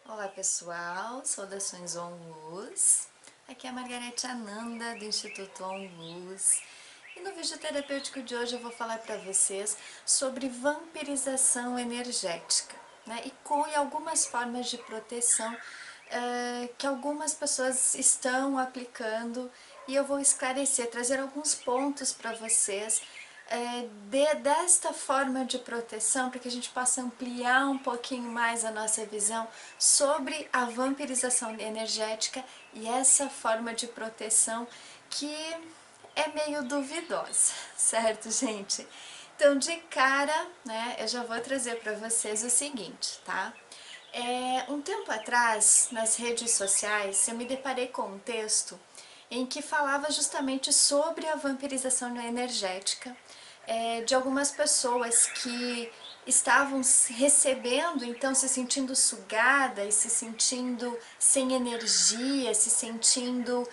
Olá pessoal, saudações On Luz. Aqui é a Margarete Ananda do Instituto On Luz. E no vídeo terapêutico de hoje eu vou falar para vocês sobre vampirização energética, né? E algumas formas de proteção que algumas pessoas estão aplicando, e eu vou esclarecer, trazer alguns pontos para vocês desta forma de proteção, para que a gente possa ampliar um pouquinho mais a nossa visão sobre a vampirização energética e essa forma de proteção que é meio duvidosa, certo, gente? Então, de cara, né, eu já vou trazer para vocês o seguinte, tá? Um tempo atrás, nas redes sociais, eu me deparei com um texto em que falava justamente sobre a vampirização energética de algumas pessoas que estavam recebendo, então se sentindo sugadas, se sentindo sem energia, se sentindo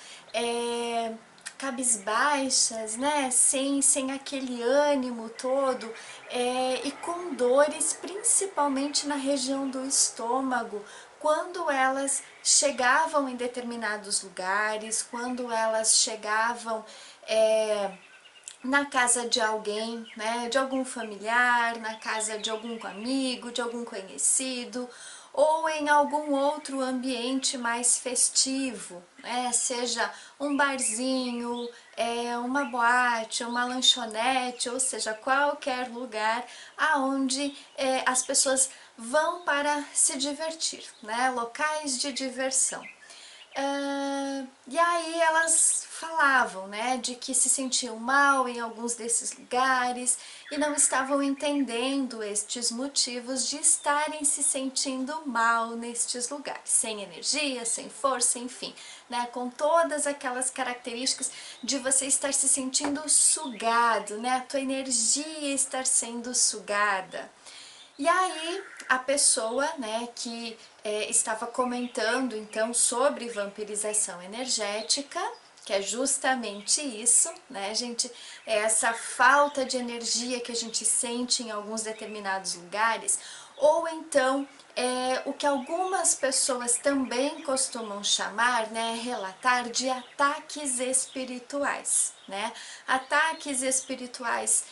cabisbaixas, né? Sem aquele ânimo todo, e com dores principalmente na região do estômago, quando elas chegavam em determinados lugares, quando elas chegavam na casa de alguém, né, de algum familiar, na casa de algum amigo, de algum conhecido, ou em algum outro ambiente mais festivo, né, seja um barzinho, uma boate, uma lanchonete, ou seja, qualquer lugar aonde as pessoas vão para se divertir, né, locais de diversão. E aí elas falavam, né, de que se sentiam mal em alguns desses lugares e não estavam entendendo estes motivos de estarem se sentindo mal nestes lugares, sem energia, sem força, enfim, né, com todas aquelas características de você estar se sentindo sugado, né, a tua energia estar sendo sugada. E aí a pessoa, né, que estava comentando então sobre vampirização energética, que é justamente isso, né, gente, é essa falta de energia que a gente sente em alguns determinados lugares, ou então o que algumas pessoas também costumam chamar, né, relatar de ataques espirituais, né, ataques espirituais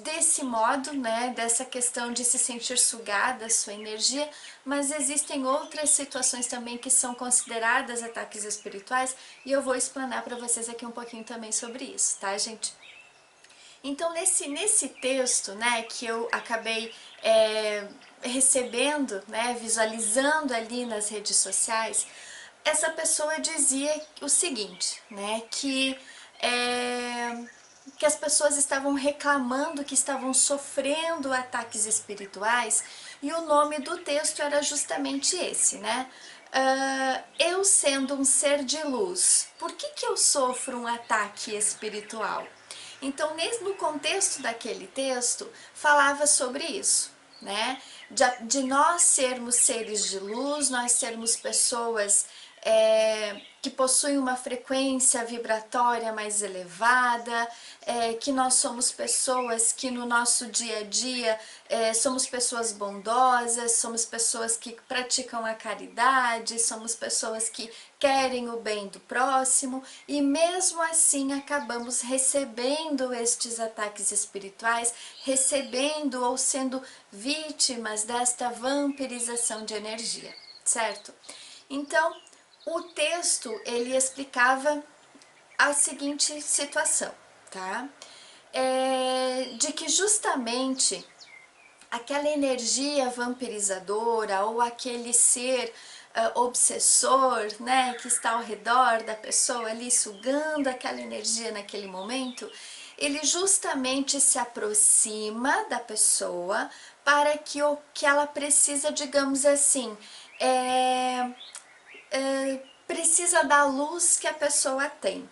desse modo, né, dessa questão de se sentir sugada a sua energia, mas existem outras situações também que são consideradas ataques espirituais, e eu vou explanar para vocês aqui um pouquinho também sobre isso, tá, gente? Então, nesse texto, né, que eu acabei recebendo, né, visualizando ali nas redes sociais, essa pessoa dizia o seguinte, né, que as pessoas estavam reclamando que estavam sofrendo ataques espirituais, e o nome do texto era justamente esse, né? Eu sendo um ser de luz, por que eu sofro um ataque espiritual? Então, no contexto daquele texto, falava sobre isso, né? De nós sermos seres de luz, nós sermos pessoas que possuem uma frequência vibratória mais elevada, que nós somos pessoas que no nosso dia a dia somos pessoas bondosas, somos pessoas que praticam a caridade, somos pessoas que querem o bem do próximo, e mesmo assim acabamos recebendo estes ataques espirituais, recebendo ou sendo vítimas desta vampirização de energia, certo? Então, o texto ele explicava a seguinte situação, tá? De que justamente aquela energia vampirizadora ou aquele ser obsessor, né, que está ao redor da pessoa ali sugando aquela energia naquele momento, ele justamente se aproxima da pessoa para que o que ela precisa, digamos assim, precisa da luz que a pessoa tem.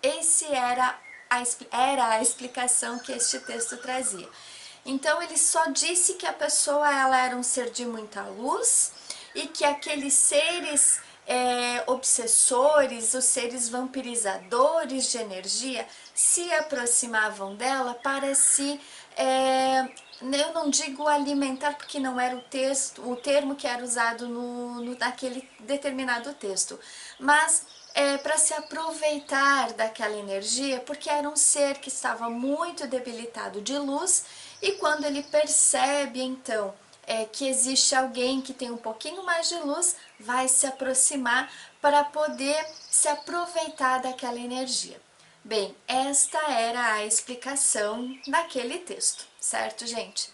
Esse era a explicação que este texto trazia. Então ele só disse que a pessoa ela era um ser de muita luz e que aqueles seres obsessores, os seres vampirizadores de energia, se aproximavam dela para se eu não digo alimentar porque não era o termo que era usado naquele determinado texto, mas para se aproveitar daquela energia, porque era um ser que estava muito debilitado de luz, e quando ele percebe então que existe alguém que tem um pouquinho mais de luz, vai se aproximar para poder se aproveitar daquela energia. Bem, esta era a explicação daquele texto, certo, gente?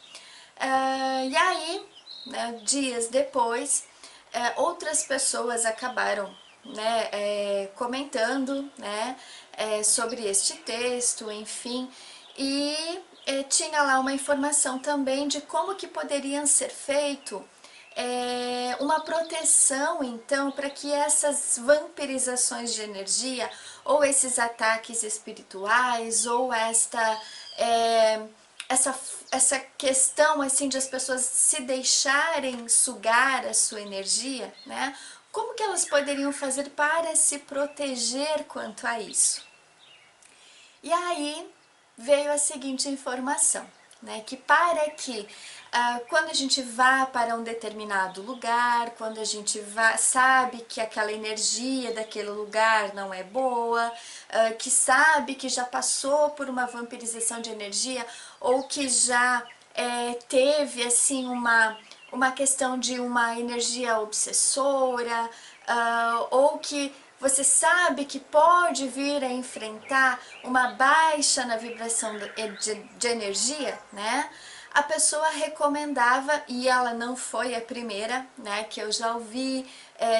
E aí, né, dias depois, outras pessoas acabaram, né, comentando, né, sobre este texto, enfim, e tinha lá uma informação também de como que poderiam ser feito uma proteção, então, para que essas vampirizações de energia, ou esses ataques espirituais, ou essa questão, assim, de as pessoas se deixarem sugar a sua energia, né? Como que elas poderiam fazer para se proteger quanto a isso? E aí veio a seguinte informação, né, que para que quando a gente vá para um determinado lugar, quando a gente sabe que aquela energia daquele lugar não é boa, que sabe que já passou por uma vampirização de energia, ou que já teve assim uma questão de uma energia obsessora, ou que você sabe que pode vir a enfrentar uma baixa na vibração de energia, né? A pessoa recomendava, e ela não foi a primeira, né, que eu já ouvi,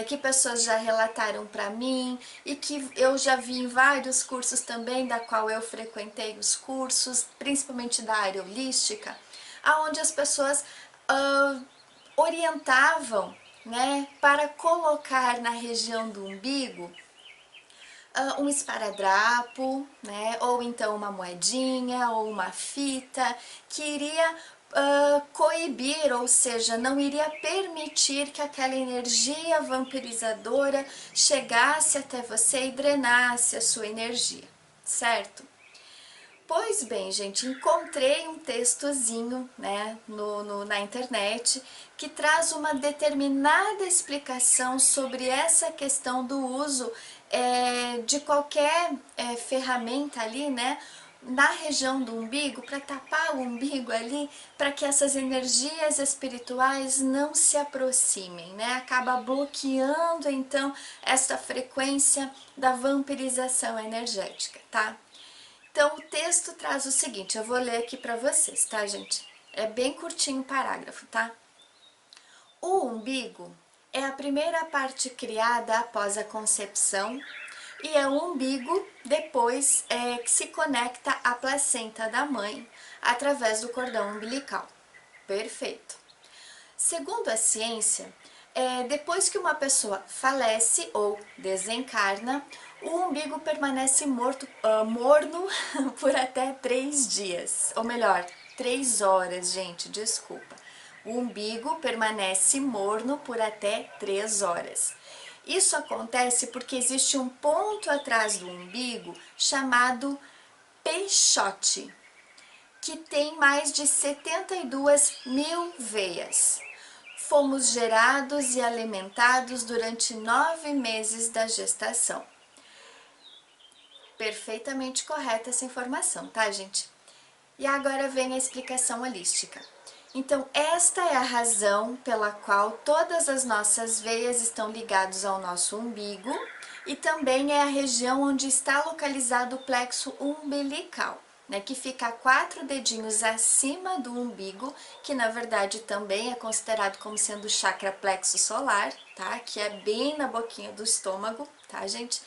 que pessoas já relataram para mim, e que eu já vi em vários cursos também, da qual eu frequentei os cursos, principalmente da área holística, aonde as pessoas orientavam, né, para colocar na região do umbigo um esparadrapo, né, ou então uma moedinha ou uma fita que iria coibir, ou seja, não iria permitir que aquela energia vampirizadora chegasse até você e drenasse a sua energia, certo? Pois bem, gente, encontrei um textozinho, né, na internet que traz uma determinada explicação sobre essa questão do uso de qualquer ferramenta ali, né, na região do umbigo, para tapar o umbigo ali, para que essas energias espirituais não se aproximem, né, acaba bloqueando então essa frequência da vampirização energética, tá? Então, o texto traz o seguinte, eu vou ler aqui para vocês, tá, gente? É bem curtinho o parágrafo, tá? O umbigo é a primeira parte criada após a concepção e é o umbigo depois que se conecta à placenta da mãe através do cordão umbilical. Perfeito. Segundo a ciência, depois que uma pessoa falece ou desencarna, o umbigo permanece morno por até 3 dias, ou melhor, 3 horas, gente, desculpa. O umbigo permanece morno por até 3 horas. Isso acontece porque existe um ponto atrás do umbigo chamado peixote, que tem mais de 72 mil veias. Fomos gerados e alimentados durante 9 meses da gestação. Perfeitamente correta essa informação, tá, gente? E agora vem a explicação holística. Então, esta é a razão pela qual todas as nossas veias estão ligadas ao nosso umbigo e também é a região onde está localizado o plexo umbilical, né, que fica a 4 dedinhos acima do umbigo, que na verdade também é considerado como sendo o chakra plexo solar, tá? Que é bem na boquinha do estômago, tá, gente?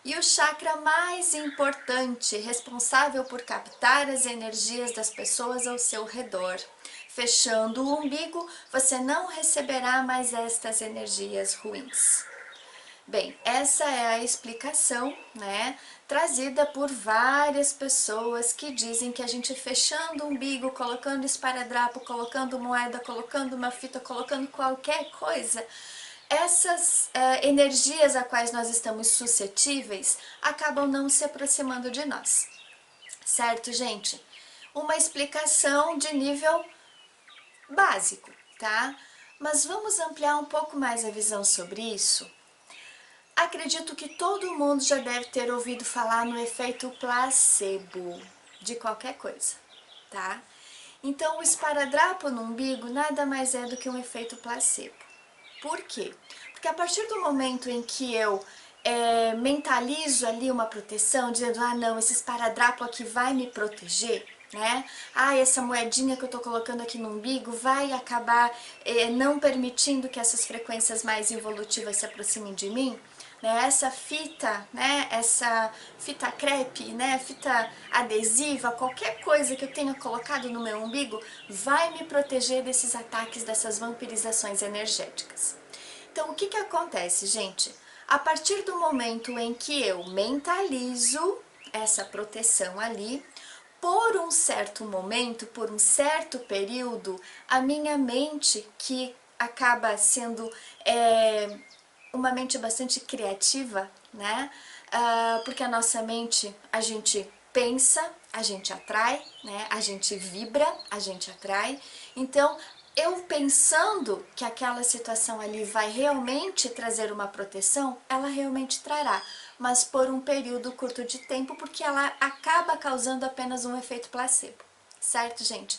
E o chakra mais importante, responsável por captar as energias das pessoas ao seu redor. Fechando o umbigo, você não receberá mais estas energias ruins. Bem, essa é a explicação, né, trazida por várias pessoas que dizem que a gente fechando o umbigo, colocando esparadrapo, colocando moeda, colocando uma fita, colocando qualquer coisa, essas energias a quais nós estamos suscetíveis acabam não se aproximando de nós. Certo, gente? Uma explicação de nível básico, tá? Mas vamos ampliar um pouco mais a visão sobre isso? Acredito que todo mundo já deve ter ouvido falar no efeito placebo de qualquer coisa, tá? Então, o esparadrapo no umbigo nada mais é do que um efeito placebo. Por quê? Porque a partir do momento em que eu mentalizo ali uma proteção, dizendo, ah não, esse esparadrapo aqui vai me proteger, né? Ah, essa moedinha que eu tô colocando aqui no umbigo vai acabar não permitindo que essas frequências mais involutivas se aproximem de mim, né? Essa fita, né? Essa fita crepe, né? Fita adesiva, qualquer coisa que eu tenha colocado no meu umbigo vai me proteger desses ataques, dessas vampirizações energéticas. Então, o que que acontece, gente? A partir do momento em que eu mentalizo essa proteção ali, por um certo momento, por um certo período, a minha mente, que acaba sendo uma mente bastante criativa, né? Porque a nossa mente, a gente pensa, a gente atrai, né? A gente vibra, a gente atrai. Então, eu pensando que aquela situação ali vai realmente trazer uma proteção, ela realmente trará, mas por um período curto de tempo, porque ela acaba causando apenas um efeito placebo, certo, gente?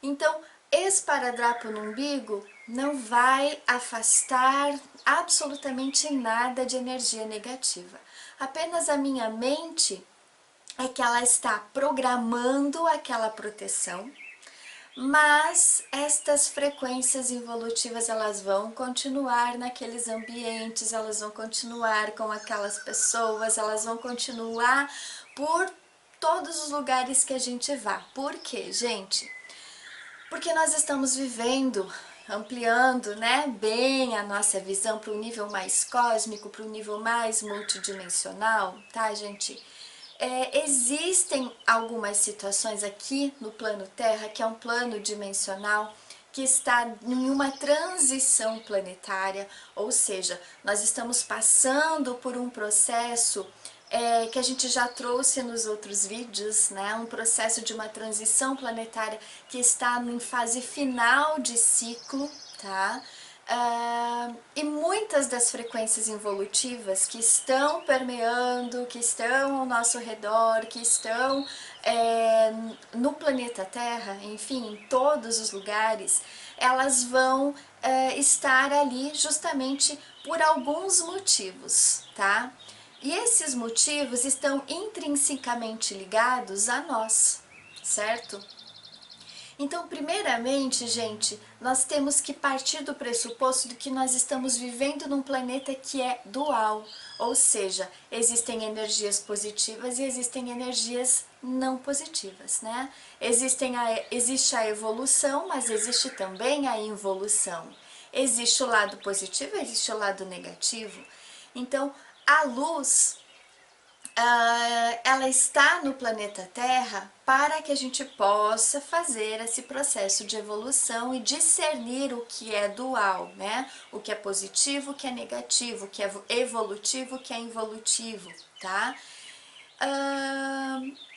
Então, esparadrapo no umbigo não vai afastar absolutamente nada de energia negativa. Apenas a minha mente é que ela está programando aquela proteção, mas estas frequências involutivas elas vão continuar naqueles ambientes, elas vão continuar com aquelas pessoas, elas vão continuar por todos os lugares que a gente vá. Por quê, gente? Porque nós estamos vivendo, ampliando, né, bem a nossa visão para um nível mais cósmico, para um nível mais multidimensional, tá, gente? Existem algumas situações aqui no plano Terra, que é um plano dimensional, que está em uma transição planetária, ou seja, nós estamos passando por um processo que a gente já trouxe nos outros vídeos, né? Um processo de uma transição planetária que está em fase final de ciclo, tá? E muitas das frequências involutivas que estão permeando, que estão ao nosso redor, que estão no planeta Terra, enfim, em todos os lugares, elas vão estar ali justamente por alguns motivos, tá? E esses motivos estão intrinsecamente ligados a nós, certo? Então, primeiramente, gente, nós temos que partir do pressuposto de que nós estamos vivendo num planeta que é dual, ou seja, existem energias positivas e existem energias não positivas, né? Existe a evolução, mas existe também a involução. Existe o lado positivo, existe o lado negativo. Então, a luz ela está no planeta Terra para que a gente possa fazer esse processo de evolução e discernir o que é dual, né? O que é positivo, o que é negativo, o que é evolutivo, o que é involutivo, tá?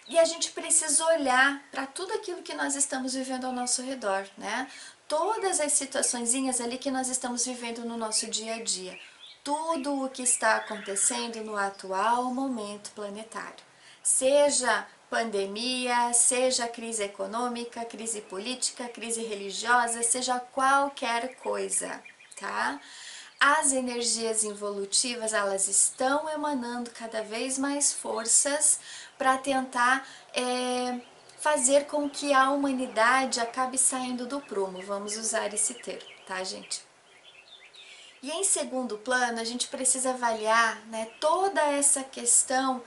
E a gente precisa olhar para tudo aquilo que nós estamos vivendo ao nosso redor, né? Todas as situaçõezinhas ali que nós estamos vivendo no nosso dia a dia. Tudo o que está acontecendo no atual momento planetário. Seja pandemia, seja crise econômica, crise política, crise religiosa, seja qualquer coisa, tá? As energias involutivas, elas estão emanando cada vez mais forças para tentar fazer com que a humanidade acabe saindo do prumo, vamos usar esse termo, tá, gente? E em segundo plano, a gente precisa avaliar, né, toda essa questão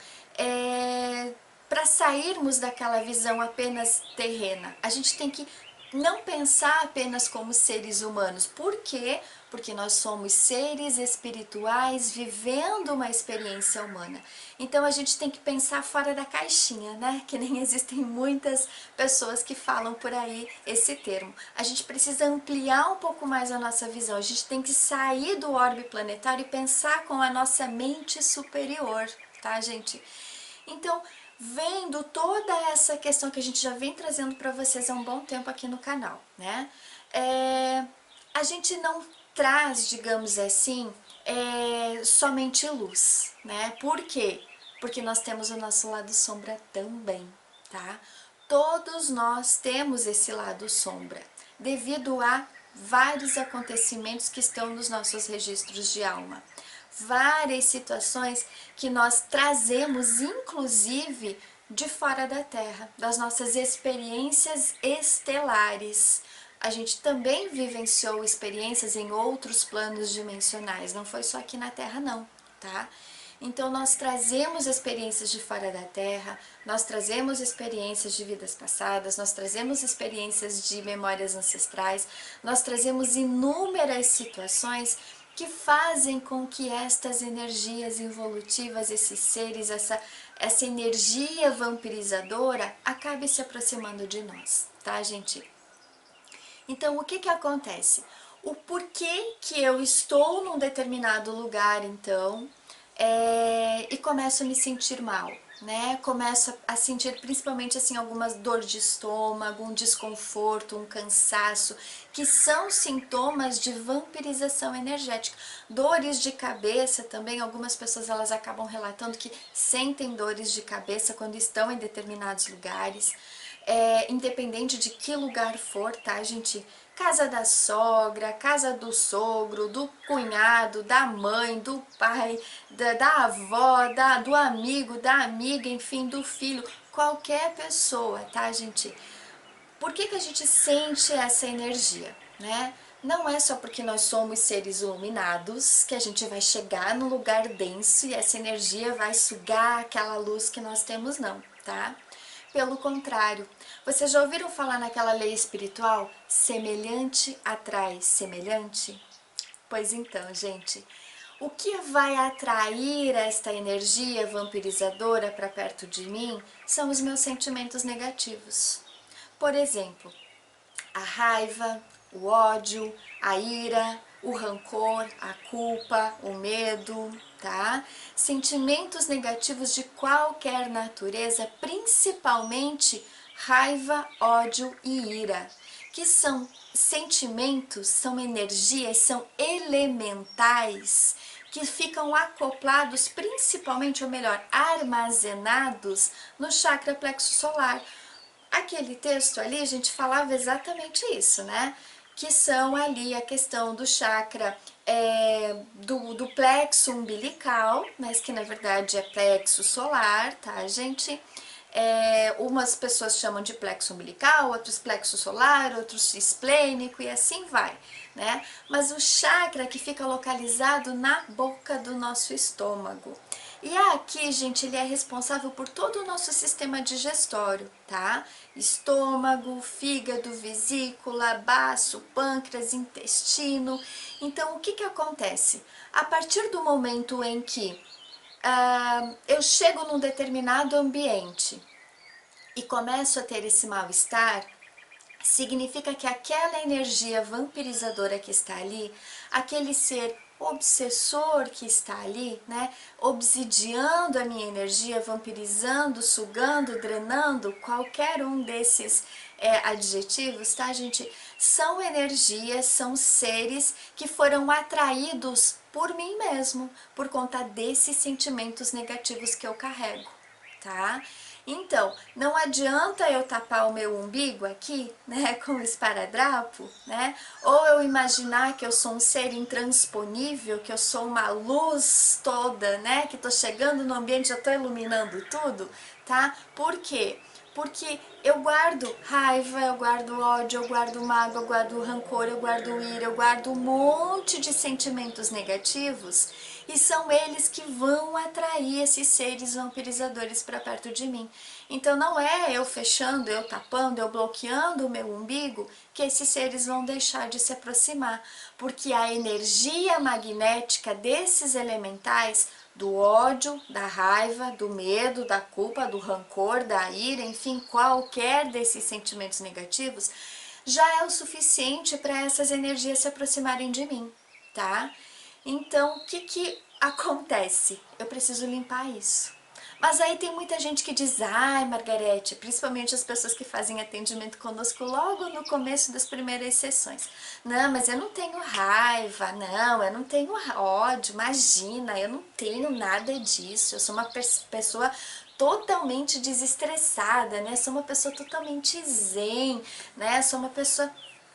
para sairmos daquela visão apenas terrena. A gente tem que não pensar apenas como seres humanos. Por quê? Porque nós somos seres espirituais vivendo uma experiência humana. Então a gente tem que pensar fora da caixinha, né? Que nem existem muitas pessoas que falam por aí esse termo. A gente precisa ampliar um pouco mais a nossa visão. A gente tem que sair do orbe planetário e pensar com a nossa mente superior, tá, gente? Então, vendo toda essa questão que a gente já vem trazendo para vocês há um bom tempo aqui no canal, né? a gente não traz, digamos assim, somente luz, né? Por quê? Porque nós temos o nosso lado sombra também, tá? Todos nós temos esse lado sombra, devido a vários acontecimentos que estão nos nossos registros de alma. Várias situações que nós trazemos, inclusive, de fora da Terra, das nossas experiências estelares. A gente também vivenciou experiências em outros planos dimensionais, não foi só aqui na Terra não, tá? Então nós trazemos experiências de fora da Terra, nós trazemos experiências de vidas passadas, nós trazemos experiências de memórias ancestrais, nós trazemos inúmeras situações que fazem com que estas energias involutivas, esses seres, essa energia vampirizadora acabe se aproximando de nós, tá, gente? Então, o que que acontece? O porquê que eu estou num determinado lugar, então, e começo a me sentir mal, né? Começo a sentir principalmente assim algumas dor de estômago, um desconforto, um cansaço, que são sintomas de vampirização energética. Dores de cabeça também, algumas pessoas elas acabam relatando que sentem dores de cabeça quando estão em determinados lugares. Independente de que lugar for, tá, gente? Casa da sogra, casa do sogro, do cunhado, da mãe, do pai, da avó, do amigo, da amiga, enfim, do filho, qualquer pessoa, tá, gente? Por que que a gente sente essa energia, né? Não é só porque nós somos seres iluminados que a gente vai chegar no lugar denso e essa energia vai sugar aquela luz que nós temos, não, tá? Pelo contrário, vocês já ouviram falar naquela lei espiritual? Semelhante atrai semelhante? Pois então, gente, o que vai atrair esta energia vampirizadora para perto de mim são os meus sentimentos negativos. Por exemplo, a raiva, o ódio, a ira, o rancor, a culpa, o medo, tá? Sentimentos negativos de qualquer natureza, principalmente raiva, ódio e ira, que são sentimentos, são energias, são elementais que ficam acoplados principalmente, ou melhor, armazenados no chakra plexo solar. Aquele texto ali, a gente falava exatamente isso, né? Que são ali a questão do chakra do plexo umbilical, mas que na verdade é plexo solar, tá, gente? Umas pessoas chamam de plexo umbilical, outros plexo solar, outros esplênico e assim vai, né? Mas o chakra que fica localizado na boca do nosso estômago. E aqui, gente, ele é responsável por todo o nosso sistema digestório, tá? Estômago, fígado, vesícula, baço, pâncreas, intestino. Então, o que que acontece? A partir do momento em que eu chego num determinado ambiente e começo a ter esse mal-estar, significa que aquela energia vampirizadora que está ali, aquele ser obsessor que está ali, né, obsidiando a minha energia, vampirizando, sugando, drenando, qualquer um desses adjetivos, tá, gente? São energias, são seres que foram atraídos por mim mesmo, por conta desses sentimentos negativos que eu carrego, tá? Então, não adianta eu tapar o meu umbigo aqui, né, com o esparadrapo, né, ou eu imaginar que eu sou um ser intransponível, que eu sou uma luz toda, né, que tô chegando no ambiente, já tô iluminando tudo, tá? Por quê? Porque eu guardo raiva, eu guardo ódio, eu guardo mágoa, eu guardo rancor, eu guardo ira, eu guardo um monte de sentimentos negativos e são eles que vão atrair esses seres vampirizadores para perto de mim. Então não é eu fechando, eu tapando, eu bloqueando o meu umbigo que esses seres vão deixar de se aproximar, porque a energia magnética desses elementais, do ódio, da raiva, do medo, da culpa, do rancor, da ira, enfim, qualquer desses sentimentos negativos, já é o suficiente para essas energias se aproximarem de mim, tá? Então, o que que acontece? Eu preciso limpar isso. Mas aí tem muita gente que diz, ai Margarete, principalmente as pessoas que fazem atendimento conosco logo no começo das primeiras sessões. Não, mas eu não tenho raiva, não, eu não tenho ódio, imagina, eu não tenho nada disso, eu sou uma pessoa totalmente desestressada, né? Sou uma pessoa totalmente zen, né? Sou uma pessoa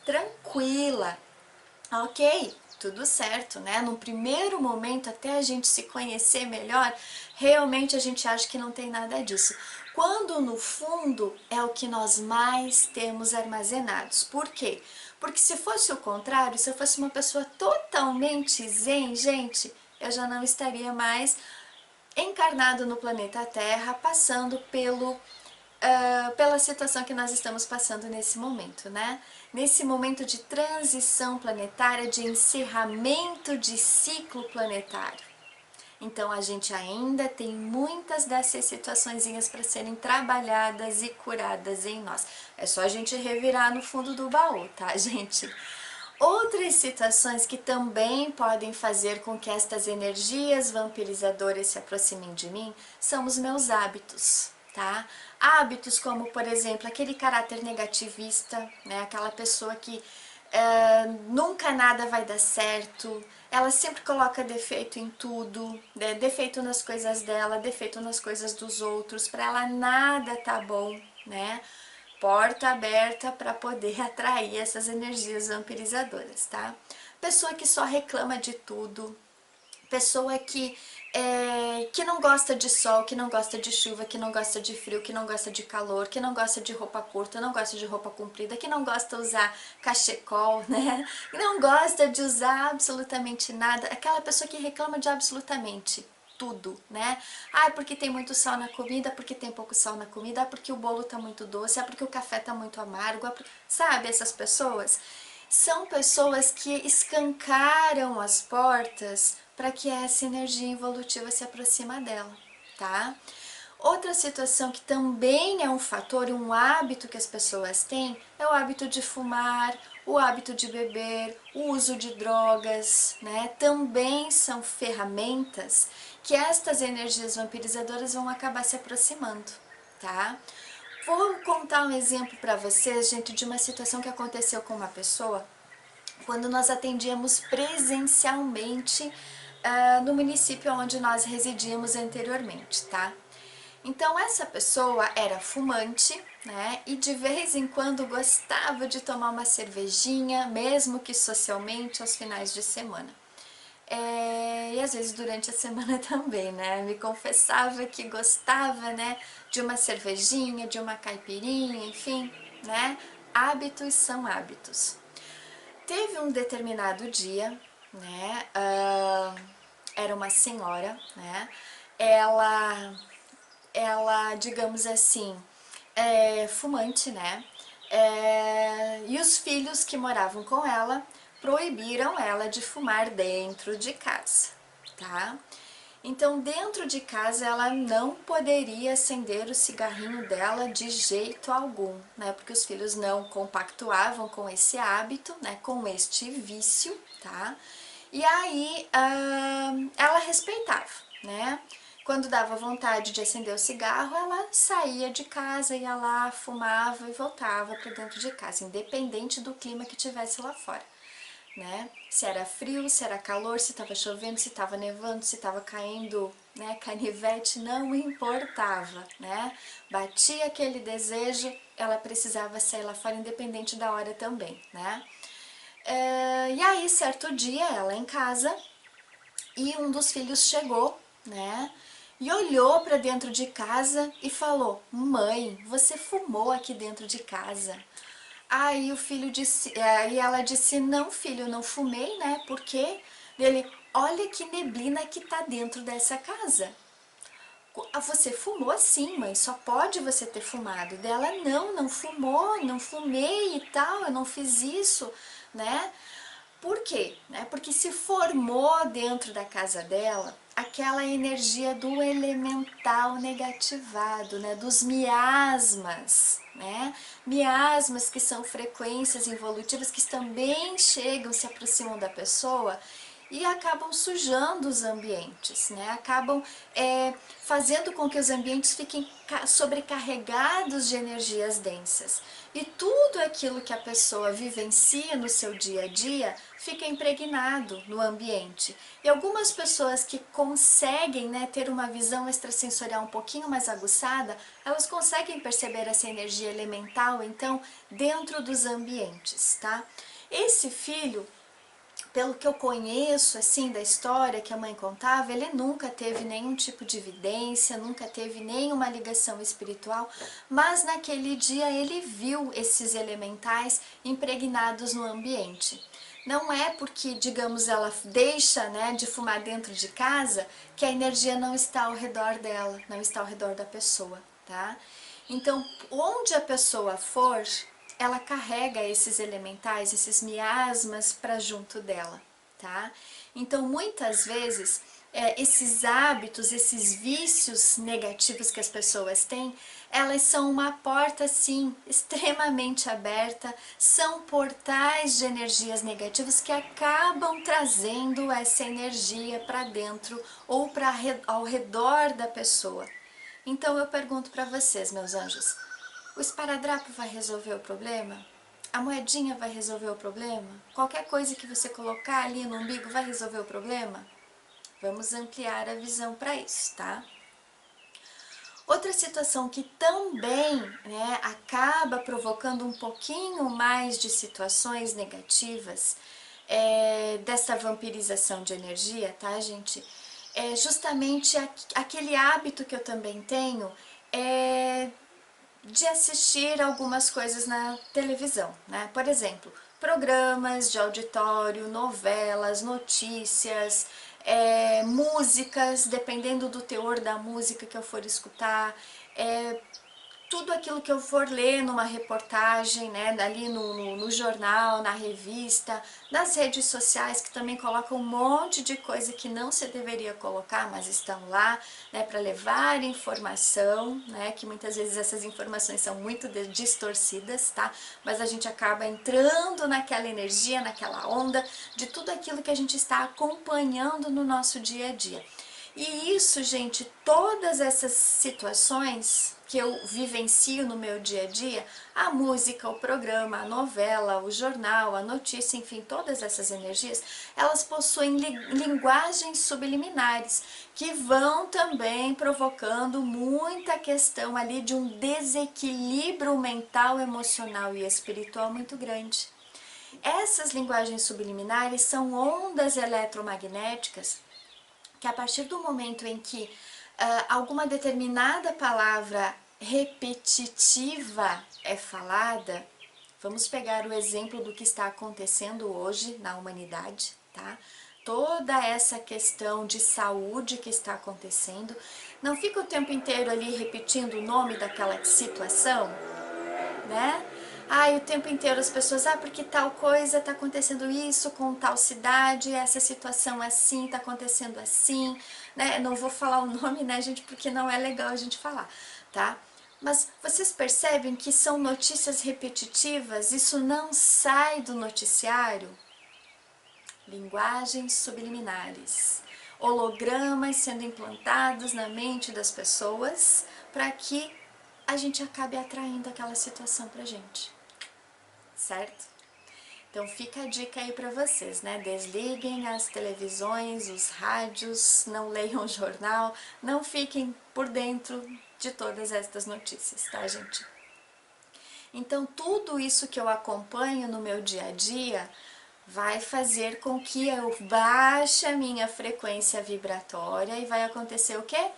tranquila. Ok, tudo certo, né? No primeiro momento, até a gente se conhecer melhor, realmente a gente acha que não tem nada disso. Quando no fundo é o que nós mais temos armazenados. Por quê? Porque se fosse o contrário, se eu fosse uma pessoa totalmente zen, gente, eu já não estaria mais encarnado no planeta Terra, passando pela situação que nós estamos passando nesse momento, né? Nesse momento de transição planetária, de encerramento de ciclo planetário. Então a gente ainda tem muitas dessas situaçõezinhas para serem trabalhadas e curadas em nós. É só a gente revirar no fundo do baú, tá, gente? Outras situações que também podem fazer com que estas energias vampirizadoras se aproximem de mim são os meus hábitos, tá? Hábitos como, por exemplo, aquele caráter negativista, né? Aquela pessoa que nunca nada vai dar certo, ela sempre coloca defeito em tudo, né? Defeito nas coisas dela, defeito nas coisas dos outros, para ela nada tá bom, né? Porta aberta para poder atrair essas energias vampirizadoras, tá? Pessoa que só reclama de tudo, pessoa que não gosta de sol, que não gosta de chuva, que não gosta de frio, que não gosta de calor, que não gosta de roupa curta, não gosta de roupa comprida, que não gosta de usar cachecol, né? Que não gosta de usar absolutamente nada, aquela pessoa que reclama de absolutamente tudo, né? Ah, porque tem muito sal na comida, porque tem pouco sal na comida, ah, porque o bolo tá muito doce, ah, porque o café tá muito amargo, sabe essas pessoas? São pessoas que escancaram as portas para que essa energia evolutiva se aproxima dela, tá? Outra situação que também é um fator, um hábito que as pessoas têm, é o hábito de fumar, o hábito de beber, o uso de drogas, né? Também são ferramentas que estas energias vampirizadoras vão acabar se aproximando, tá? Vou contar um exemplo para vocês, gente, de uma situação que aconteceu com uma pessoa quando nós atendíamos presencialmente no município onde nós residíamos anteriormente, tá? Então essa pessoa era fumante, né, e de vez em quando gostava de tomar uma cervejinha, mesmo que socialmente, aos finais de semana. E às vezes durante a semana também, né, me confessava que gostava, né, de uma cervejinha, de uma caipirinha, enfim, né, hábitos são hábitos. Teve um determinado dia, né, era uma senhora, né, ela, digamos assim, fumante, né, e os filhos que moravam com ela proibiram ela de fumar dentro de casa, tá? Então, dentro de casa, ela não poderia acender o cigarrinho dela de jeito algum, né? Porque os filhos não compactuavam com esse hábito, né? Com este vício, tá? E aí, ela respeitava, né? Quando dava vontade de acender o cigarro, ela saía de casa, ia lá, fumava e voltava para dentro de casa, independente do clima que tivesse lá fora, né? Se era frio, se era calor, se estava chovendo, se estava nevando, se estava caindo, né, canivete, não importava, né? Batia aquele desejo, ela precisava sair lá fora, independente da hora também, né? E aí, certo dia, ela em casa, e um dos filhos chegou, né? E olhou para dentro de casa e falou: mãe, você fumou aqui dentro de casa? Aí o filho disse, aí ela disse: não, filho, eu não fumei, né? Por quê? Ele: olha que neblina que tá dentro dessa casa. Ah, você fumou sim, mãe, só pode você ter fumado. Dela: não, não fumou, não fumei e tal, eu não fiz isso, né? Por quê? Porque se formou dentro da casa dela aquela energia do elemental negativado, né? Dos miasmas, né? Miasmas que são frequências involutivas que também chegam, se aproximam da pessoa e acabam sujando os ambientes, né? Acabam fazendo com que os ambientes fiquem sobrecarregados de energias densas. E tudo aquilo que a pessoa vivencia no seu dia a dia fica impregnado no ambiente. E algumas pessoas que conseguem, né, ter uma visão extrasensorial um pouquinho mais aguçada, elas conseguem perceber essa energia elemental, então, dentro dos ambientes, tá? Esse filho, pelo que eu conheço, assim, da história que a mãe contava, ele nunca teve nenhum tipo de evidência, nunca teve nenhuma ligação espiritual, mas naquele dia ele viu esses elementais impregnados no ambiente. Não é porque, digamos, ela deixa, né, de fumar dentro de casa, que a energia não está ao redor dela, não está ao redor da pessoa, tá? Então, onde a pessoa for, ela carrega esses elementais, esses miasmas para junto dela, tá? Então, muitas vezes, esses hábitos, esses vícios negativos que as pessoas têm, elas são uma porta, sim, extremamente aberta, são portais de energias negativas que acabam trazendo essa energia para dentro ou ao redor da pessoa. Então eu pergunto para vocês, meus anjos, o esparadrapo vai resolver o problema? A moedinha vai resolver o problema? Qualquer coisa que você colocar ali no umbigo vai resolver o problema? Vamos ampliar a visão para isso, tá? Outra situação que também, né, acaba provocando um pouquinho mais de situações negativas dessa vampirização de energia, tá, gente? É justamente aquele hábito que eu também tenho de assistir algumas coisas na televisão, né? Por exemplo, programas de auditório, novelas, notícias, músicas, dependendo do teor da música que eu for escutar, tudo aquilo que eu for ler numa reportagem, né, ali no jornal, na revista, nas redes sociais, que também colocam um monte de coisa que não se deveria colocar, mas estão lá, né, para levar informação, né, que muitas vezes essas informações são muito distorcidas, tá? Mas a gente acaba entrando naquela energia, naquela onda de tudo aquilo que a gente está acompanhando no nosso dia a dia. E isso, gente, todas essas situações que eu vivencio no meu dia a dia, a música, o programa, a novela, o jornal, a notícia, enfim, todas essas energias, elas possuem linguagens subliminares que vão também provocando muita questão ali de um desequilíbrio mental, emocional e espiritual muito grande. Essas linguagens subliminares são ondas eletromagnéticas que a partir do momento em que alguma determinada palavra repetitiva é falada, vamos pegar o exemplo do que está acontecendo hoje na humanidade, tá? Toda essa questão de saúde que está acontecendo, não fica o tempo inteiro ali repetindo o nome daquela situação, né? O tempo inteiro as pessoas, porque tal coisa tá acontecendo isso com tal cidade, essa situação assim, tá acontecendo assim, né? Não vou falar o nome, né, gente, porque não é legal a gente falar, tá? Mas vocês percebem que são notícias repetitivas, isso não sai do noticiário? Linguagens subliminares, hologramas sendo implantados na mente das pessoas para que a gente acabe atraindo aquela situação pra gente, certo? Então fica a dica aí pra vocês, né? Desliguem as televisões, os rádios, não leiam o jornal, não fiquem por dentro de todas estas notícias, tá, gente? Então tudo isso que eu acompanho no meu dia a dia vai fazer com que eu baixe a minha frequência vibratória e vai acontecer o quê?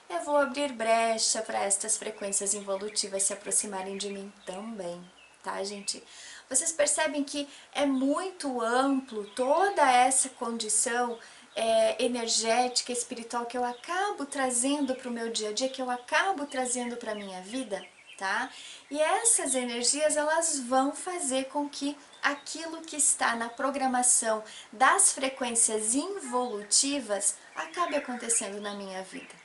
Eu vou abrir brecha para estas frequências involutivas se aproximarem de mim também, tá, gente? Vocês percebem que é muito amplo toda essa condição energética, espiritual que eu acabo trazendo para o meu dia a dia, que eu acabo trazendo para a minha vida, tá? E essas energias, elas vão fazer com que aquilo que está na programação das frequências involutivas acabe acontecendo na minha vida.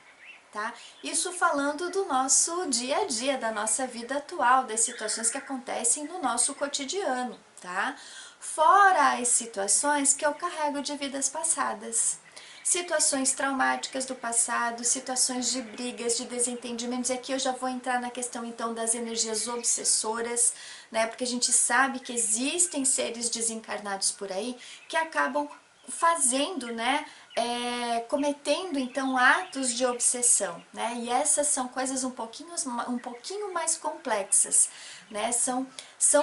Tá? Isso falando do nosso dia a dia, da nossa vida atual, das situações que acontecem no nosso cotidiano, tá? fora as situações que eu carrego de vidas passadas. Situações traumáticas do passado, situações de brigas, de desentendimentos, e aqui eu já vou entrar na questão então das energias obsessoras, né, porque a gente sabe que existem seres desencarnados por aí que acabam fazendo, né, cometendo então atos de obsessão, né, e essas são coisas um pouquinho mais complexas, né, são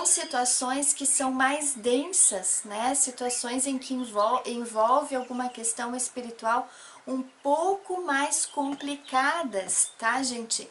situações que são mais densas, né, situações em que envolve alguma questão espiritual um pouco mais complicadas, tá, gente?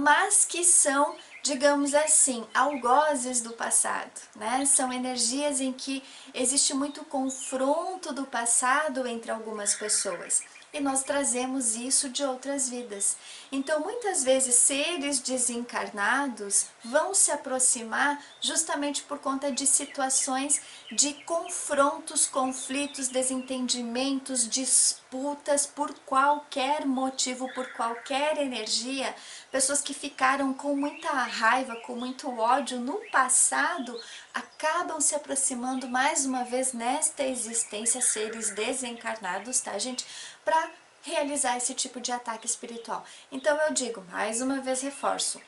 Mas que são, digamos assim, algozes do passado, né? São energias em que existe muito confronto do passado entre algumas pessoas. E nós trazemos isso de outras vidas. Então, muitas vezes, seres desencarnados vão se aproximar justamente por conta de situações de confrontos, conflitos, desentendimentos, disputas por qualquer motivo, por qualquer energia. Pessoas que ficaram com muita raiva, com muito ódio no passado, acabam se aproximando mais uma vez nesta existência, seres desencarnados, tá, gente? Para realizar esse tipo de ataque espiritual. Então eu digo, mais uma vez reforço,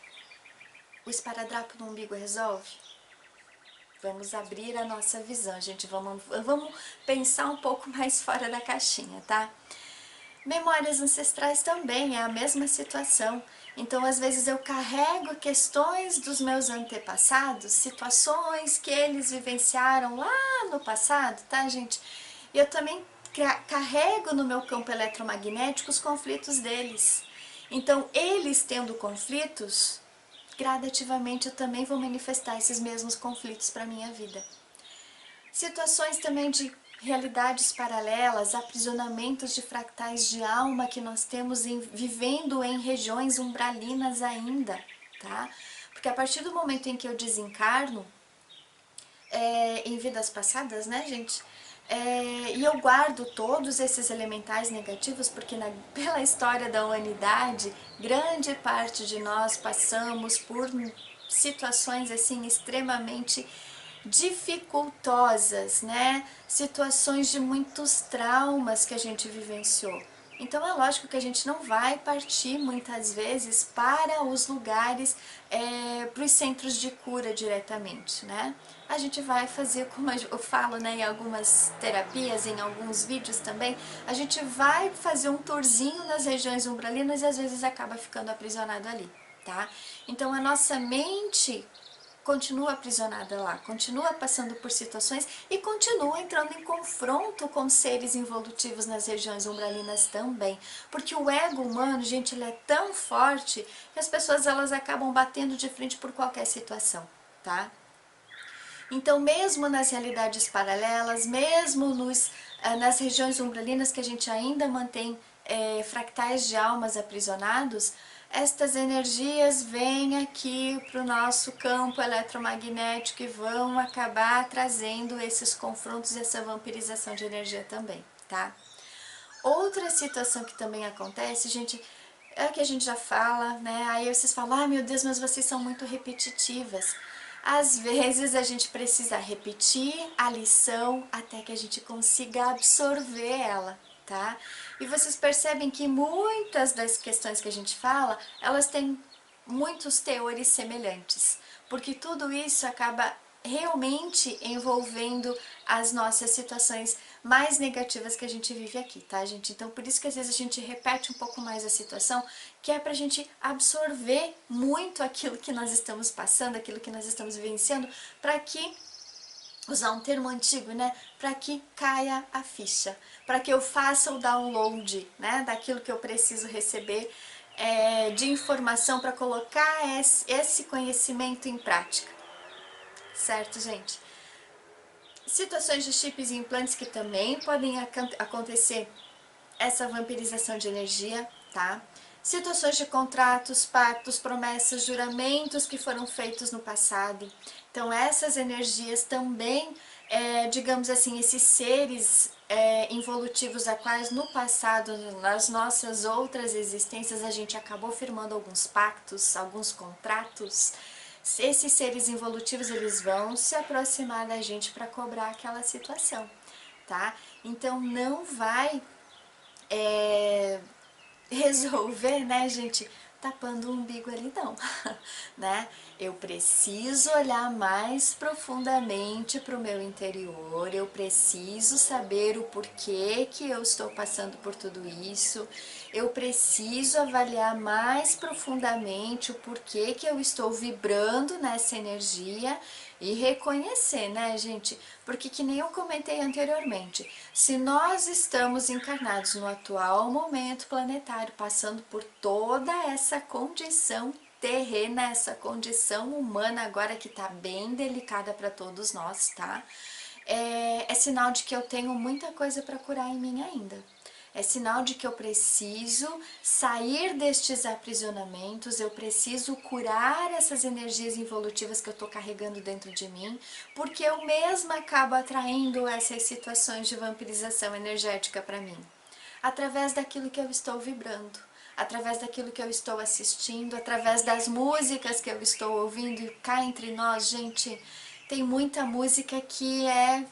o esparadrapo no umbigo resolve? Vamos abrir a nossa visão, gente, vamos pensar um pouco mais fora da caixinha, tá? Memórias ancestrais também é a mesma situação. Então, às vezes eu carrego questões dos meus antepassados, situações que eles vivenciaram lá no passado, tá, gente? E eu também carrego no meu campo eletromagnético os conflitos deles. Então, eles tendo conflitos, gradativamente eu também vou manifestar esses mesmos conflitos para a minha vida. Situações também de realidades paralelas, aprisionamentos de fractais de alma que nós temos vivendo em regiões umbralinas ainda, tá? Porque a partir do momento em que eu desencarno, em vidas passadas, né, gente? E eu guardo todos esses elementais negativos porque pela história da humanidade, grande parte de nós passamos por situações assim extremamente dificultosas, né? Situações de muitos traumas que a gente vivenciou. Então é lógico que a gente não vai partir muitas vezes para os lugares, para os centros de cura diretamente, né? A gente vai fazer, como eu falo, né, em algumas terapias, em alguns vídeos também, a gente vai fazer um tourzinho nas regiões umbralinas e às vezes acaba ficando aprisionado ali, tá? Então a nossa mente continua aprisionada lá, continua passando por situações e continua entrando em confronto com seres involutivos nas regiões umbralinas também. Porque o ego humano, gente, ele é tão forte que as pessoas elas acabam batendo de frente por qualquer situação, tá? Então, mesmo nas realidades paralelas, mesmo nas regiões umbralinas que a gente ainda mantém fractais de almas aprisionados, estas energias vêm aqui para o nosso campo eletromagnético e vão acabar trazendo esses confrontos e essa vampirização de energia também, tá? Outra situação que também acontece, gente, é que a gente já fala, né? Aí vocês falam, ah, meu Deus, mas vocês são muito repetitivas. Às vezes a gente precisa repetir a lição até que a gente consiga absorver ela, tá? E vocês percebem que muitas das questões que a gente fala, elas têm muitos teores semelhantes, porque tudo isso acaba realmente envolvendo as nossas situações mais negativas que a gente vive aqui, tá, gente? Então, por isso que às vezes a gente repete um pouco mais a situação, que é pra gente absorver muito aquilo que nós estamos passando, aquilo que nós estamos vivenciando, para que, usar um termo antigo, né, para que caia a ficha, para que eu faça o download, né, daquilo que eu preciso receber de informação para colocar esse conhecimento em prática. Certo, gente? Situações de chips e implantes que também podem acontecer essa vampirização de energia, tá? Situações de contratos, pactos, promessas, juramentos que foram feitos no passado. Então essas energias também, digamos assim, esses seres involutivos a quais no passado, nas nossas outras existências, a gente acabou firmando alguns pactos, alguns contratos, esses seres involutivos, eles vão se aproximar da gente para cobrar aquela situação, tá? Então não vai resolver, né, gente, tapando o umbigo ali não, né? Eu preciso olhar mais profundamente para o meu interior, eu preciso saber o porquê que eu estou passando por tudo isso, eu preciso avaliar mais profundamente o porquê que eu estou vibrando nessa energia e reconhecer, né, gente? Porque que nem eu comentei anteriormente, se nós estamos encarnados no atual momento planetário, passando por toda essa condição terrena, essa condição humana agora que tá bem delicada para todos nós, tá? É sinal de que eu tenho muita coisa para curar em mim ainda. É sinal de que eu preciso sair destes aprisionamentos, eu preciso curar essas energias involutivas que eu estou carregando dentro de mim, porque eu mesma acabo atraindo essas situações de vampirização energética para mim, através daquilo que eu estou vibrando, através daquilo que eu estou assistindo, através das músicas que eu estou ouvindo. E cá entre nós, gente, tem muita música que é,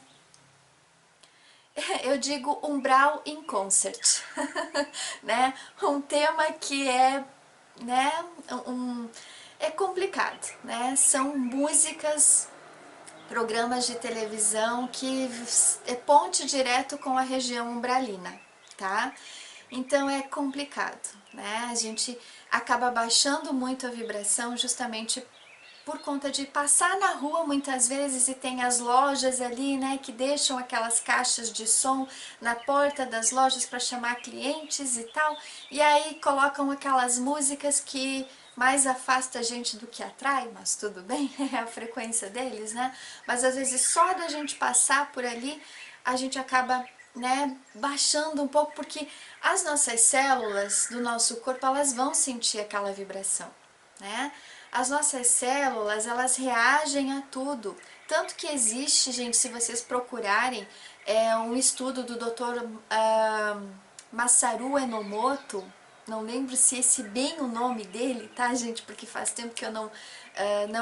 eu digo, umbral in concert, né? Um tema que é, né, é complicado, né? São músicas, programas de televisão que é ponte direto com a região umbralina, tá? Então é complicado, né? A gente acaba baixando muito a vibração justamente por conta de passar na rua muitas vezes e tem as lojas ali, né, que deixam aquelas caixas de som na porta das lojas para chamar clientes e tal, e aí colocam aquelas músicas que mais afasta a gente do que atrai, mas tudo bem, é a frequência deles, né? Mas às vezes só da gente passar por ali, a gente acaba, né, baixando um pouco, porque as nossas células do nosso corpo, elas vão sentir aquela vibração, né? As nossas células, elas reagem a tudo. Tanto que existe, gente, se vocês procurarem, um estudo do Dr. Masaru Enomoto, não lembro se esse bem o nome dele, tá, gente? Porque faz tempo que eu não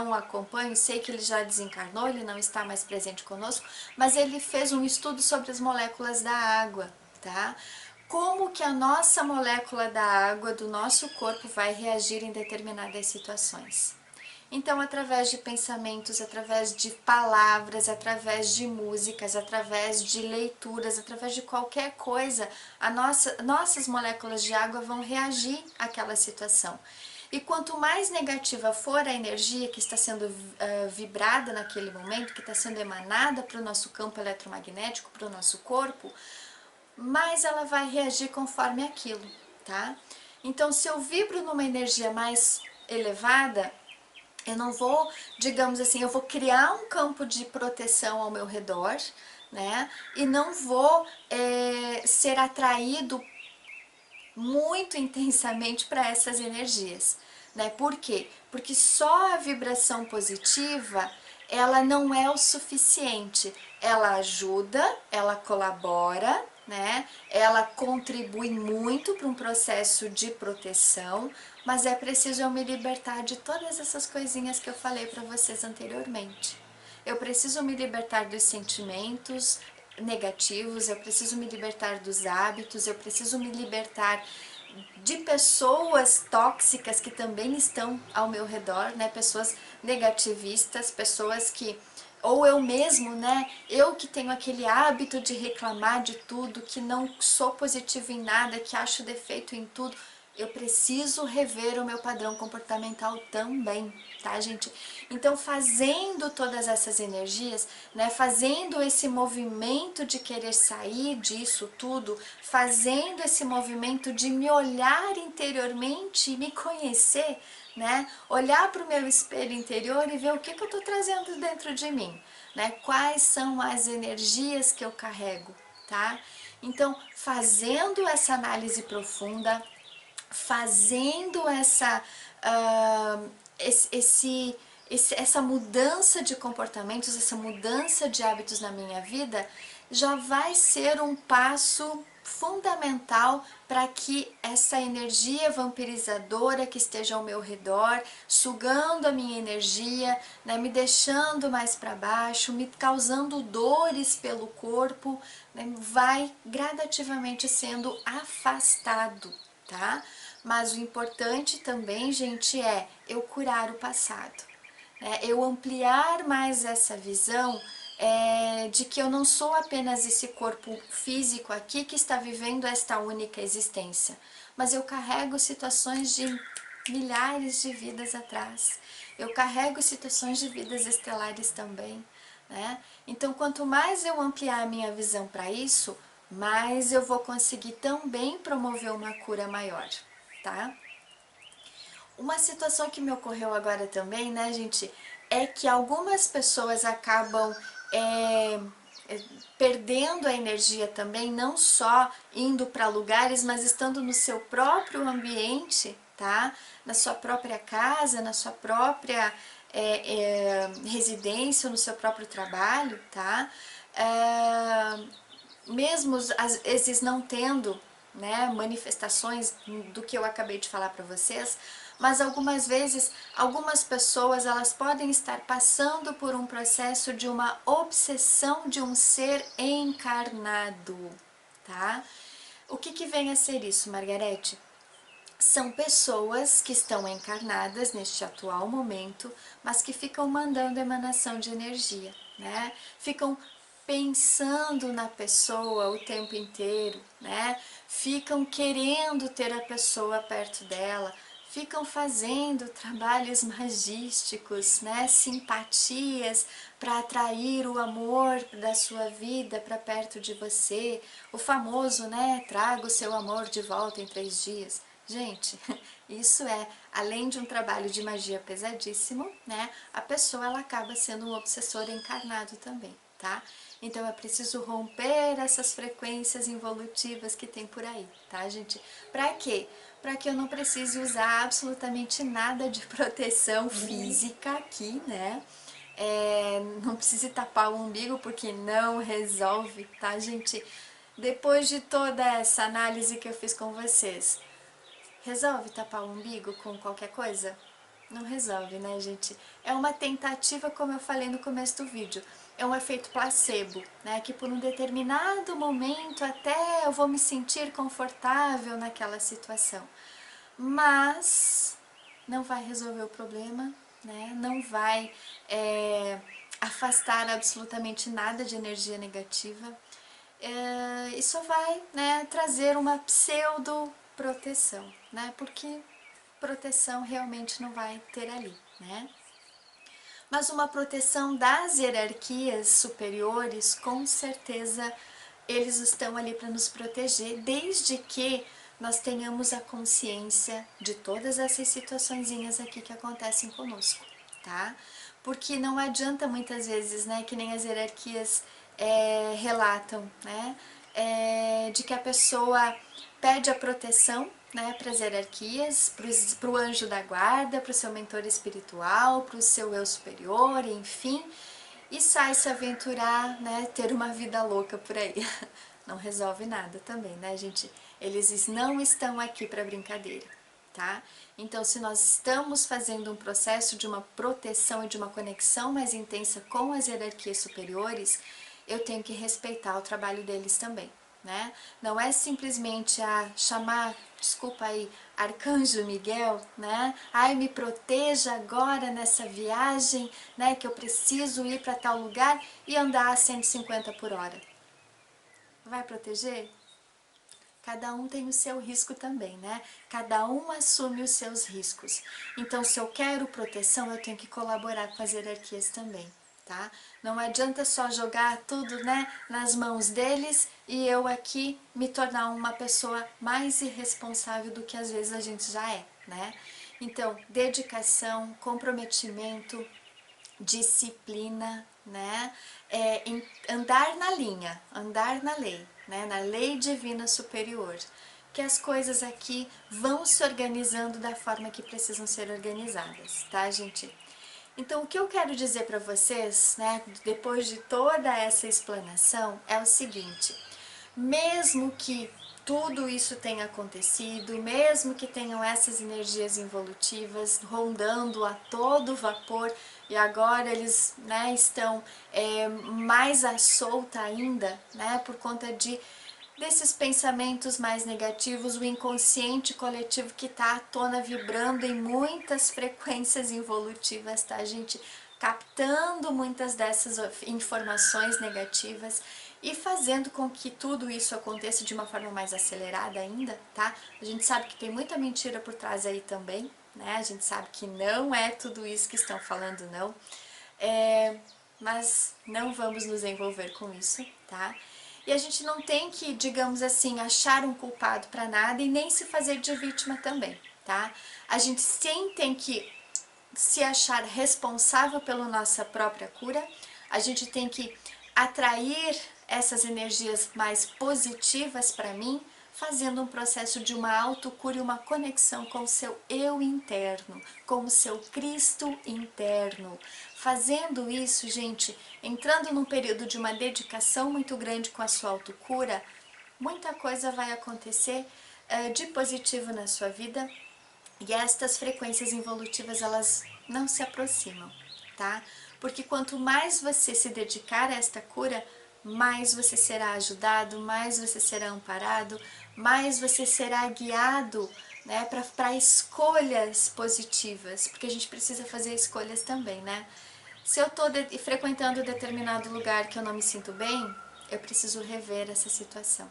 o acompanho, sei que ele já desencarnou, ele não está mais presente conosco, mas ele fez um estudo sobre as moléculas da água, tá? Como que a nossa molécula da água do nosso corpo vai reagir em determinadas situações. Então, através de pensamentos, através de palavras, através de músicas, através de leituras, através de qualquer coisa, nossas moléculas de água vão reagir àquela situação. E quanto mais negativa for a energia que está sendo vibrada naquele momento, que está sendo emanada para o nosso campo eletromagnético, para o nosso corpo, mais ela vai reagir conforme aquilo, tá? Então, se eu vibro numa energia mais elevada, eu não vou, digamos assim, eu vou criar um campo de proteção ao meu redor, né? E não vou ser atraído muito intensamente para essas energias, né? Por quê? Porque só a vibração positiva, ela não é o suficiente. Ela ajuda, ela colabora, né? Ela contribui muito para um processo de proteção, mas é preciso eu me libertar de todas essas coisinhas que eu falei para vocês anteriormente. Eu preciso me libertar dos sentimentos negativos, eu preciso me libertar dos hábitos, eu preciso me libertar de pessoas tóxicas que também estão ao meu redor, né? Pessoas negativistas, pessoas que, ou eu mesmo, né? Eu que tenho aquele hábito de reclamar de tudo, que não sou positivo em nada, que acho defeito em tudo. Eu preciso rever o meu padrão comportamental também, tá, gente? Então, fazendo todas essas energias, né, fazendo esse movimento de querer sair disso tudo, fazendo esse movimento de me olhar interiormente e me conhecer, né, olhar para o meu espelho interior e ver o que eu estou trazendo dentro de mim, né, quais são as energias que eu carrego, tá? Então, fazendo essa análise profunda, fazendo essa mudança de comportamentos, essa mudança de hábitos na minha vida, já vai ser um passo fundamental para que essa energia vampirizadora que esteja ao meu redor, sugando a minha energia, né, me deixando mais para baixo, me causando dores pelo corpo, né, vai gradativamente sendo afastado, tá? Mas o importante também, gente, é eu curar o passado, né? Eu ampliar mais essa visão de que eu não sou apenas esse corpo físico aqui que está vivendo esta única existência, mas eu carrego situações de milhares de vidas atrás, eu carrego situações de vidas estelares também, né? Então, quanto mais eu ampliar a minha visão para isso, mais eu vou conseguir também promover uma cura maior, tá? Uma situação que me ocorreu agora também, né, gente, é que algumas pessoas acabam perdendo a energia também, não só indo para lugares, mas estando no seu próprio ambiente, tá? Na sua própria casa, na sua própria residência, no seu próprio trabalho, tá? Mesmo às vezes não tendo, né, manifestações do que eu acabei de falar para vocês, mas algumas vezes, algumas pessoas elas podem estar passando por um processo de uma obsessão de um ser encarnado, tá? O que vem a ser isso, Margarete? São pessoas que estão encarnadas neste atual momento, mas que ficam mandando emanação de energia, né? Ficam pensando na pessoa o tempo inteiro, né? Ficam querendo ter a pessoa perto dela, ficam fazendo trabalhos magísticos, né? Simpatias para atrair o amor da sua vida para perto de você, o famoso, né? Traga o seu amor de volta em 3 dias. Gente, isso além de um trabalho de magia pesadíssimo, né? A pessoa ela acaba sendo um obsessor encarnado também, tá? Então é preciso romper essas frequências involutivas que tem por aí, tá, gente? Pra quê? Para que eu não precise usar absolutamente nada de proteção física aqui, né? Não precise tapar o umbigo porque não resolve, tá, gente? Depois de toda essa análise que eu fiz com vocês, resolve tapar o umbigo com qualquer coisa? Não resolve, né, gente? É uma tentativa, como eu falei no começo do vídeo, é um efeito placebo, né? Que por um determinado momento até eu vou me sentir confortável naquela situação. Mas não vai resolver o problema, né? Não vai afastar absolutamente nada de energia negativa. E só vai, né, trazer uma pseudo proteção, né? Porque proteção realmente não vai ter ali, né? Mas uma proteção das hierarquias superiores, com certeza eles estão ali para nos proteger, desde que nós tenhamos a consciência de todas essas situaçõezinhas aqui que acontecem conosco, tá? Porque não adianta muitas vezes, né, que nem as hierarquias relatam, né, de que a pessoa pede a proteção, né, para as hierarquias, para o anjo da guarda, para o seu mentor espiritual, para o seu eu superior, enfim, e sai se aventurar, né, ter uma vida louca por aí. Não resolve nada também, né, gente? Eles não estão aqui para brincadeira, tá? Então, se nós estamos fazendo um processo de uma proteção e de uma conexão mais intensa com as hierarquias superiores, eu tenho que respeitar o trabalho deles também, né? Não é simplesmente chamar, desculpa aí, Arcanjo Miguel, né? Ai, me proteja agora nessa viagem, né? Que eu preciso ir para tal lugar e andar a 150 por hora. Vai proteger? Cada um tem o seu risco também, né? Cada um assume os seus riscos. Então, se eu quero proteção, eu tenho que colaborar com as hierarquias também, tá? Não adianta só jogar tudo, né, nas mãos deles e eu aqui me tornar uma pessoa mais irresponsável do que às vezes a gente já é, né? Então, dedicação, comprometimento, disciplina, né? Andar na linha, andar na lei, né? Na lei divina superior, que as coisas aqui vão se organizando da forma que precisam ser organizadas, tá, gente? Então, o que eu quero dizer para vocês, né, depois de toda essa explanação, é o seguinte: mesmo que tudo isso tenha acontecido, mesmo que tenham essas energias involutivas rondando a todo vapor, e agora eles, né, estão mais à solta ainda, né, por conta desses pensamentos mais negativos, o inconsciente coletivo que está à tona vibrando em muitas frequências involutivas, tá, gente? Captando muitas dessas informações negativas e fazendo com que tudo isso aconteça de uma forma mais acelerada ainda, tá? A gente sabe que tem muita mentira por trás aí também, né? A gente sabe que não é tudo isso que estão falando, não. Mas não vamos nos envolver com isso, tá? E a gente não tem que, digamos assim, achar um culpado para nada e nem se fazer de vítima também, tá? A gente sim tem que se achar responsável pela nossa própria cura, a gente tem que atrair essas energias mais positivas para mim, fazendo um processo de uma autocura e uma conexão com o seu eu interno, com o seu Cristo interno. Fazendo isso, gente, entrando num período de uma dedicação muito grande com a sua autocura, muita coisa vai acontecer de positivo na sua vida. E estas frequências involutivas, elas não se aproximam, tá? Porque quanto mais você se dedicar a esta cura, mais você será ajudado, mais você será amparado, mais você será guiado, né, para escolhas positivas, porque a gente precisa fazer escolhas também, né? Se eu estou frequentando determinado lugar que eu não me sinto bem, eu preciso rever essa situação.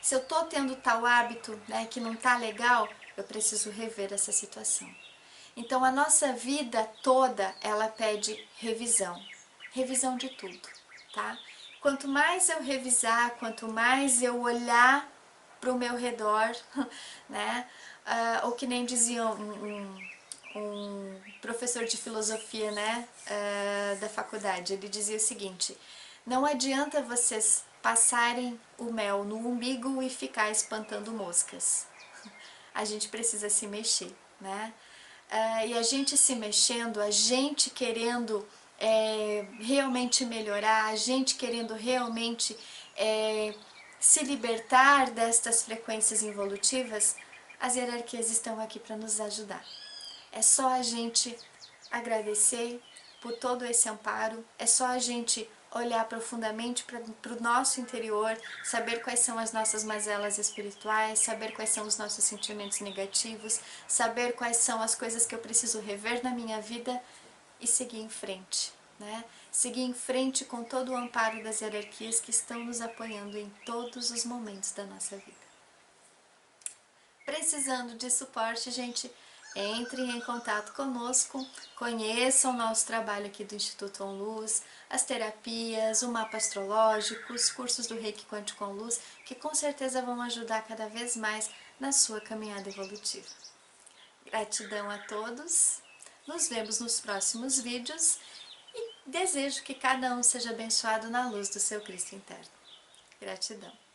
Se eu estou tendo tal hábito, né, que não está legal, eu preciso rever essa situação. Então a nossa vida toda, ela pede revisão. Revisão de tudo, tá? Quanto mais eu revisar, quanto mais eu olhar para o meu redor, né? Ou que nem dizia um professor de filosofia, né, da faculdade, ele dizia o seguinte: não adianta vocês passarem o mel no umbigo e ficar espantando moscas. A gente precisa se mexer, né? E a gente se mexendo, a gente querendo realmente melhorar, a gente querendo realmente se libertar destas frequências involutivas, as hierarquias estão aqui para nos ajudar. É só a gente agradecer por todo esse amparo, é só a gente olhar profundamente para o nosso interior, saber quais são as nossas mazelas espirituais, saber quais são os nossos sentimentos negativos, saber quais são as coisas que eu preciso rever na minha vida e seguir em frente, né? Seguir em frente com todo o amparo das hierarquias que estão nos apoiando em todos os momentos da nossa vida. Precisando de suporte, gente, entrem em contato conosco, conheçam o nosso trabalho aqui do Instituto On Luz, as terapias, o mapa astrológico, os cursos do Reiki Quântico On Luz, que com certeza vão ajudar cada vez mais na sua caminhada evolutiva. Gratidão a todos, nos vemos nos próximos vídeos e desejo que cada um seja abençoado na luz do seu Cristo interno. Gratidão.